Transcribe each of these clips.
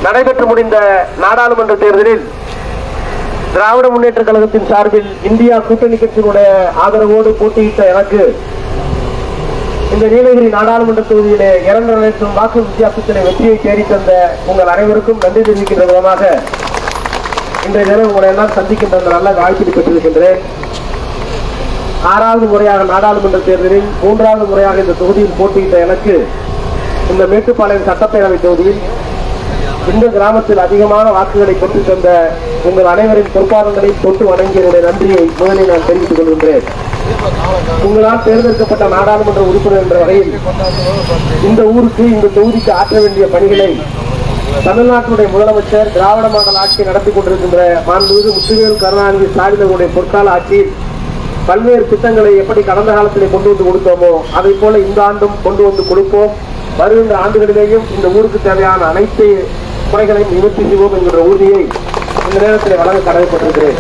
நடைபெற்று முடிந்த நாடாளுமன்ற தேர்தலில் திராவிட முன்னேற்ற கழகத்தின் சார்பில் இந்தியா கூட்டணி கட்சியினுடைய ஆதரவோடு போட்டியிட்ட எனக்கு இந்த நீலகிரி நாடாளுமன்ற தொகுதியிலே 2 லட்சம் வாக்கு வித்தியாசத்திலே வெற்றியை தேடி தந்த உங்கள் அனைவருக்கும் நன்றி தெரிவிக்கின்ற விதமாக இன்றைய தினம் உங்களை எல்லாம் சந்திக்கின்ற நல்ல வாய்ப்பினை பெற்றிருக்கின்றேன். 6வது முறையாக நாடாளுமன்ற தேர்தலில் 3வது முறையாக இந்த தொகுதியில் போட்டியிட்ட எனக்கு இந்த மேட்டுப்பாளையம் சட்டப்பேரவை தொகுதியில் இந்த கிராமத்தில் அதிகமான வாக்குகளை பெற்று தந்த உங்கள் அனைவரின் பொறுப்பாளர்களை தொட்டு வணங்கிய நன்றியை முதலில் நான் தெரிவித்துக் கொள்கின்றேன். உங்களால் தேர்ந்தெடுக்கப்பட்ட நாடாளுமன்ற உறுப்பினர் என்ற வகையில் இந்த ஊருக்கு இந்த தொகுதிக்கு ஆற்ற வேண்டிய பணிகளை தமிழ்நாட்டுடைய முதலமைச்சர் திராவிட மாடல் ஆட்சி நடத்தி கொண்டிருக்கின்ற மாண்புமிகு முத்துவேல் கருணாநிதி ஸ்டாலினுடைய பொற்கால ஆட்சியில் பல்வேறு திட்டங்களை எப்படி கடந்த காலத்திலே கொண்டு வந்து கொடுத்தோமோ அதை போல இந்த ஆண்டும் கொண்டு வந்து கொடுப்போம். வருகின்ற ஆண்டுகளிலேயும் இந்த ஊருக்கு தேவையான அனைத்து குறைகளையும் நிவர்த்தி செய்வோம் என்கிற உறுதியை இந்த நேரத்தில் வழங்க கடமைப்பட்டிருக்கிறேன்.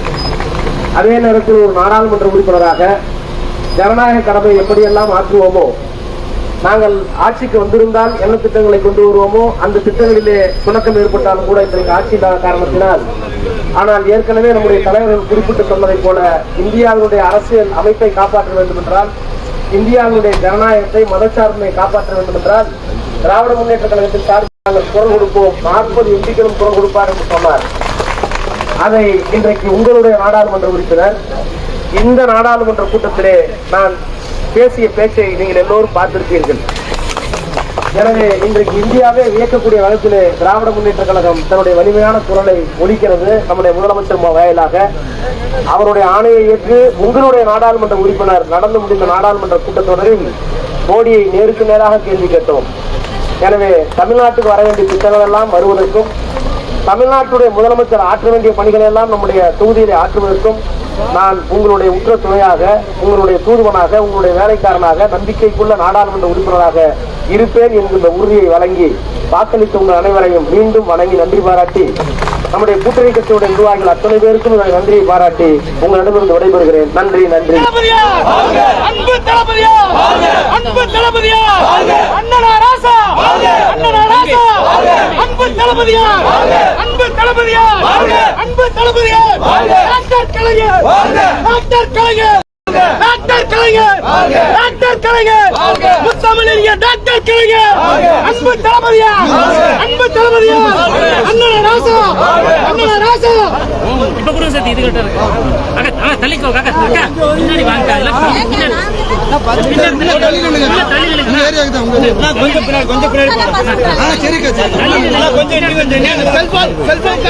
அதே நேரத்தில் ஒரு நாடாளுமன்ற உறுப்பினராக ஜனநாயக கடமை எப்படியெல்லாம் ஆற்றுவோமோ, நாங்கள் ஆட்சிக்கு வந்திருந்தால் என்ன திட்டங்களை கொண்டு வருவோமோ அந்த திட்டங்களிலே சுணக்கம் ஏற்பட்டாலும் கூட இன்றைக்கு ஆட்சி இல்லாத காரணத்தினால், ஆனால் ஏற்கனவே நம்முடைய தலைவர்கள் குறிப்பிட்டு சொன்னதை போல இந்தியாவினுடைய அரசியல் அமைப்பை காப்பாற்ற வேண்டும் என்றால், இந்தியாவினுடைய ஜனநாயகத்தை மதச்சார்பினை காப்பாற்ற வேண்டும் என்றால் திராவிட முன்னேற்ற கழகத்தின் சார்பில் நாங்கள் குரல் கொடுப்போம். 40 எம்பிக்களும் குரல் கொடுப்பார் என்று சொன்னார். அதை இன்றைக்கு உங்களுடைய நாடாளுமன்ற உறுப்பினர் இந்த நாடாளுமன்ற கூட்டத்திலே நான் பேசிய பேச்சை நீங்கள் எல்லோரும் பார்த்திருப்பீர்கள். எனவே இன்றைக்கு இந்தியாவே வியக்கக்கூடிய வகையிலே திராவிட முன்னேற்ற கழகம் தன்னுடைய வலிமையான குரலை ஒலிக்கிறது. நம்முடைய முதலமைச்சர் வாயிலாக அவருடைய ஆணையை ஏற்று உங்களுடைய நாடாளுமன்ற உறுப்பினர் நடந்து முடிந்த நாடாளுமன்ற கூட்டத்தொடரில் மோடியை நேருக்கு நேராக கேள்வி கேட்டோம். எனவே தமிழ்நாட்டுக்கு வர வேண்டிய திட்டங்கள் எல்லாம் வருவதற்கும், தமிழ்நாட்டுடைய முதலமைச்சர் ஆற்ற வேண்டிய பணிகளை எல்லாம் நம்முடைய தொகுதியிலே ஆற்றுவதற்கும் நான் உங்களுடைய உற்ற துணையாக, உங்களுடைய தூதுவனாக, உங்களுடைய வேலைக்காரனாக, நம்பிக்கைக்குள்ள நாடாளுமன்ற உறுப்பினராக இருப்பேன் என்கின்ற உறுதியை வழங்கி வாக்களித்த உங்கள் அனைவரையும் மீண்டும் வணங்கி நன்றி பாராட்டி, நம்முடைய கூட்டணி கட்சியுடைய நிர்வாகிகள் அத்தனை பேருக்கும் நன்றியை பாராட்டி உங்களிடமிருந்து விடைபெறுகிறேன். நன்றி நன்றி. டாக்டர் கலைஞர், டாக்டர் கலைஞர், முத்தமிழறிய டாக்டர் கலைஞர், அன்பு தளபதியா, அன்பு தளபதியா, அண்ணன் ராசா, அண்ணன் ராசா. இப்ப கூட சத்தி இது கிட்ட இருக்கு. அங்க தள்ளிக்கோ காக்கா, அக்கா முன்னாடி வாங்க. கொஞ்சம் பின்னாடி கொஞ்சம் செல்போன் செல்போன்